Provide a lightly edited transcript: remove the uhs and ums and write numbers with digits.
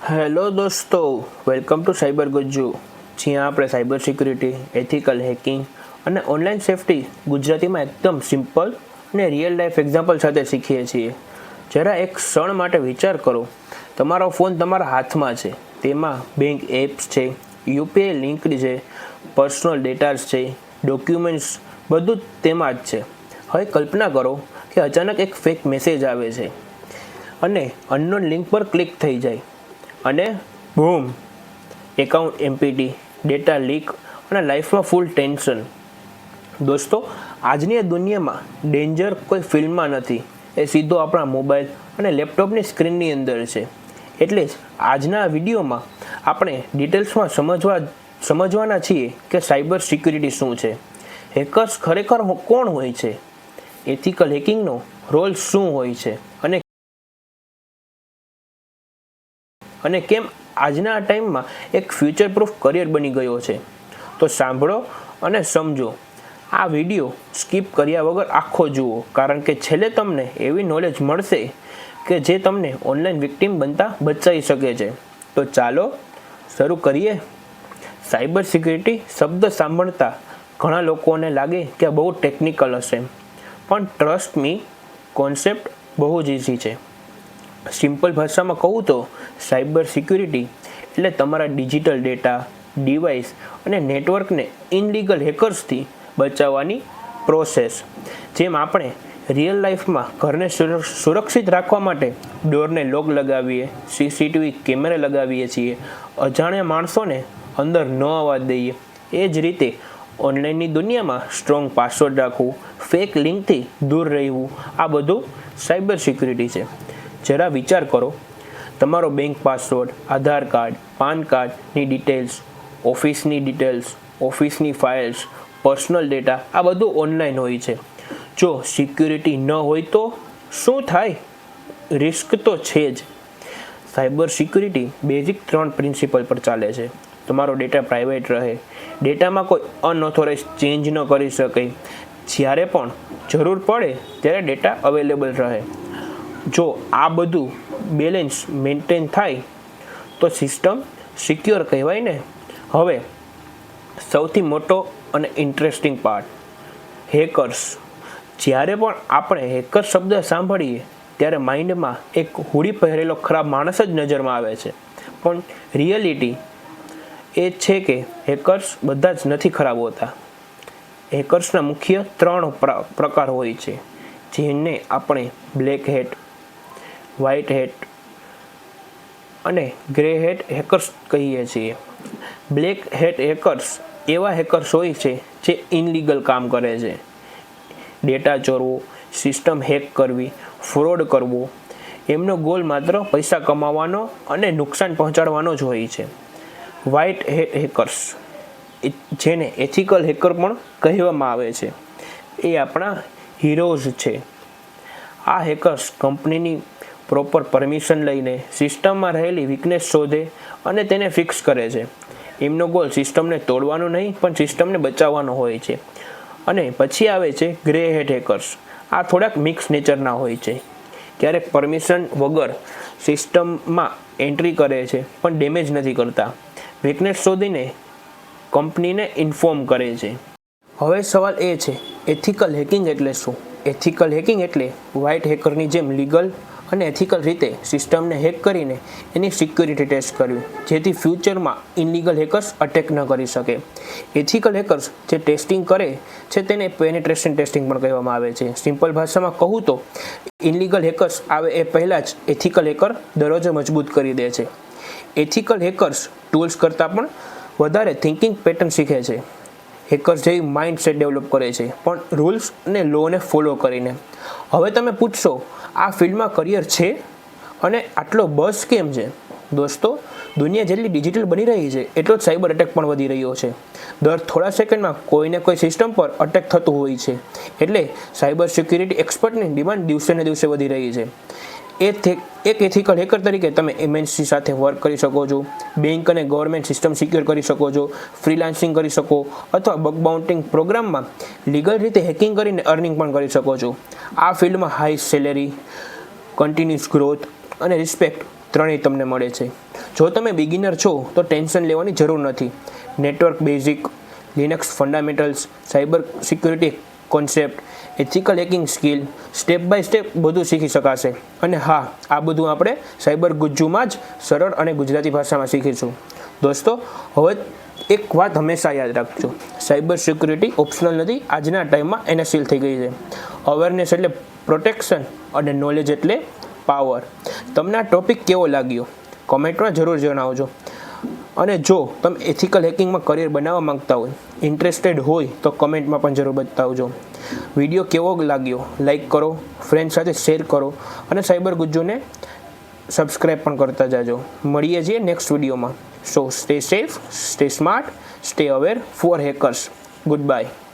Hello દોસ્તો, welcome to cyber Gujju, જ્યાં આપણે સાયબર સિક્યુરિટી, એથિકલ હેકિંગ અને ઓનલાઈન સેફટી ગુજરાતીમાં એકદમ સિમ્પલ અને રિયલ લાઈફ એક્ઝામ્પલ સાથે શીખીએ છીએ. જરા એક ક્ષણ માટે વિચાર કરો, તમારો ફોન તમારા હાથમાં છે, તેમાં બેંક એપ્સ છે, યુપીઆઈ લિંક્ડ છે, પર્સનલ ડેટાસ છે, ડોક્યુમેન્ટ્સ, બધું જ તેમાં જ છે. હવે કલ્પના કરો કે અચાનક એક ફેક મેસેજ આવે છે અને અનનોન લિંક પર ક્લિક થઈ જાય અને બૂમ, એકાઉન્ટ એમ્પ્ટી, ડેટા લીક અને લાઈફમાં ફૂલ ટેન્શન. દોસ્તો, આજની દુનિયામાં ડેન્જર કોઈ ફિલ્મમાં નથી, એ સીધો આપણા મોબાઈલ અને લેપટોપની સ્ક્રીનની અંદર છે. એટલે જ આજના વિડીયોમાં આપણે ડિટેલ્સમાં સમજવાના છીએ કે સાયબર સિક્યુરિટી શું છે, હેકર્સ ખરેખર કોણ હોય છે, એથિકલ હેકિંગનો રોલ શું હોય છે અને કેમ આજના ટાઈમમાં એક ફ્યુચર પ્રૂફ કરિયર બની ગયો છે. તો સાંભળો અને સમજો. આ વિડીયો સ્કીપ કર્યા વગર આખો જુઓ, કારણ કે છેલ્લે તમને એવી નોલેજ મળશે કે જે તમને ઓનલાઈન વિક્ટિમ બનતા બચાવી શકે છે. તો ચાલો શરૂ કરીએ. સાયબર સિક્યુરિટી શબ્દ સાંભળતા ઘણા લોકોને લાગે કે બહુ ટેકનિકલ હશે, પણ ટ્રસ્ટ મી, કોન્સેપ્ટ બહુ જ ઇઝી છે. સિમ્પલ ભાષામાં કહું તો સાયબર સિક્યુરિટી એટલે તમારા ડિજિટલ ડેટા, ડિવાઇસ અને નેટવર્કને ઇનલીગલ હેકર્સથી બચાવવાની પ્રોસેસ. જેમ આપણે રિયલ લાઈફમાં ઘરને સુરક્ષિત રાખવા માટે ડોરને લોક લગાવીએ, સીસીટીવી કેમેરા લગાવીએ છીએ, અજાણ્યા માણસોને અંદર ન આવવા દઈએ, એ જ રીતે ઓનલાઈનની દુનિયામાં સ્ટ્રોંગ પાસવર્ડ રાખવું, ફેક લિંકથી દૂર રહેવું, આ બધું સાયબર સિક્યુરિટી છે. જરા વિચાર કરો, તમારો બેંક પાસવર્ડ, આધાર કાર્ડ, પાન કાર્ડની ડિટેલ્સ, ઓફિસની ડિટેલ્સ, ઓફિસની ફાઇલ્સ, પર્સનલ ડેટા, આ બધું ઓનલાઈન હોય છે. જો સિક્યુરિટી ન હોય તો શું થાય? રિસ્ક તો છે જ. સાયબર સિક્યુરિટી બેઝિક 3 પ્રિન્સિપલ પર ચાલે છે. તમારો ડેટા પ્રાઇવેટ રહે, ડેટામાં કોઈ અનઓથોરાઇઝ ચેન્જ ન કરી શકે, જ્યારે પણ જરૂર પડે ત્યારે ડેટા અવેલેબલ રહે. જો આ બધું બેલેન્સ મેન્ટેન થાય તો સિસ્ટમ સિક્યોર કહેવાય ને. હવે સૌથી મોટો અને ઇન્ટરેસ્ટિંગ પાર્ટ, હેકર્સ. જ્યારે પણ આપણે હેકર શબ્દ સાંભળીએ ત્યારે માઇન્ડમાં એક હુડી પહેરેલો ખરાબ માણસ જ નજરમાં આવે છે, પણ રિયાલિટી એ છે કે હેકર્સ બધા જ નથી ખરાબ હોતા. હેકર્સના મુખ્ય 3 પ્રકાર હોય છે, જેને આપણે બ્લેક હેટ, વ્હાઇટ હેટ અને ગ્રે હેટ હેકર્સ કહીએ છીએ. બ્લેક હેટ હેકર્સ એવા હેકર્સ હોય છે જે ઇનલીગલ કામ કરે છે, ડેટા ચોરવો, સિસ્ટમ હેક કરવી, ફ્રોડ કરવો. એમનો ગોલ માત્ર પૈસા કમાવાનો અને નુકસાન પહોંચાડવાનો જ હોય છે. વ્હાઇટ હેટ હેકર્સ, જેને એથિકલ હેકર પણ કહેવામાં આવે છે, એ આપણા હીરોઝ છે. આ હેકર્સ કંપનીની પ્રોપર પરમિશન લઈને સિસ્ટમમાં રહેલી વીકનેસ શોધે અને તેને ફિક્સ કરે છે. એમનો ગોલ સિસ્ટમને તોડવાનો નહીં, પણ સિસ્ટમને બચાવવાનો હોય છે. અને પછી આવે છે ગ્રે હેટ હેકર્સ. આ થોડાક મિક્સ નેચરના હોય છે, ક્યારેક પરમિશન વગર સિસ્ટમમાં એન્ટ્રી કરે છે પણ ડેમેજ નથી કરતા, વીકનેસ શોધીને કંપનીને ઇન્ફોર્મ કરે છે. હવે સવાલ એ છે, એથિકલ હેકિંગ એટલે શું? એથિકલ હેકિંગ એટલે વ્હાઇટ હેકરની જેમ લીગલ અને એથિકલ રીતે સિસ્ટમને હેક કરીને એની સિક્યુરિટી ટેસ્ટ કરવી, જેથી ફ્યુચરમાં ઇનલીગલ હેકર્સ અટેક ન કરી શકે. એથિકલ હેકર્સ જે ટેસ્ટિંગ કરે છે તેને પેનિટ્રેશન ટેસ્ટિંગ પણ કહેવામાં આવે છે. સિમ્પલ ભાષામાં કહું તો ઇનલીગલ હેકર્સ આવે એ પહેલાં જ એથિકલ હેકર દરવાજો મજબૂત કરી દે છે. એથિકલ હેકર્સ ટૂલ્સ કરતાં પણ વધારે થિંકિંગ પેટર્ન શીખે છે. હેકર્સ જેવી માઇન્ડસેટ ડેવલપ કરે છે, પણ રૂલ્સ અને લોને ફોલો કરીને. હવે તમે પૂછશો, આ ફિલ્ડમાં કરિયર છે અને આટલો બસ કેમ છે? દોસ્તો, દુનિયા જેટલી ડિજિટલ બની રહી છે એટલો જ સાયબર અટેક પણ વધી રહ્યો છે. દર થોડા સેકન્ડમાં કોઈને કોઈ સિસ્ટમ પર અટેક થતું હોય છે. એટલે સાયબર સિક્યુરિટી એક્સપર્ટની ડિમાન્ડ દિવસે ને દિવસે વધી રહી છે. એક એથિકલ હેકર તરીકે તમે એમએનસી સાથે વર્ક કરી શકો છો, બેંક અને ગવર્મેન્ટ સિસ્ટમ સિક્યોર કરી શકો છો, ફ્રીલાન્સિંગ કરી શકો, અથવા બગ બાઉન્ટિંગ પ્રોગ્રામમાં લીગલ રીતે હેકિંગ કરીને અર્નિંગ પણ કરી શકો છો. આ ફિલ્ડમાં હાઈ સેલેરી, કન્ટિન્યુઅસ ગ્રોથ અને રિસ્પેક્ટ ત્રણેય તમને મળે છે. જો તમે બિગિનર છો તો ટેન્શન લેવાની જરૂર નથી. Network basic, Linux fundamentals, cyber security concept, ethical hacking skill, step by step બધું શીખી શકાશે. અને હા, આ બધું આપણે સાયબર ગુજ્જુમાં જ સરળ અને ગુજરાતી ભાષામાં શીખીશું. દોસ્તો, હવે એક વાત હંમેશા યાદ રાખજો, સાયબર સિક્યુરિટી ઓપ્શનલ નથી. આજના ટાઈમમાં એનેસીલ થઈ ગઈ છે. અવેરનેસ એટલે પ્રોટેક્શન અને નોલેજ એટલે પાવર. તમને આ ટોપિક કેવો લાગ્યો કોમેન્ટમાં જરૂર જણાવજો. અને જો તમે એથિકલ હેકિંગમાં કરિયર બનાવવા માંગતા હોય, ઇન્ટરેસ્ટેડ હોય તો કમેન્ટમાં પણ જરૂર બતાવજો. વિડીયો કેવો લાગ્યો લાઈક કરો, ફ્રેન્ડ સાથે શેર કરો અને સાયબર ગુજ્જુને સબસ્ક્રાઈબ પણ કરતા જાજો. મળીએ છીએ નેક્સ્ટ વિડીયોમાં. So stay safe, stay smart, stay aware for hackers. Good by.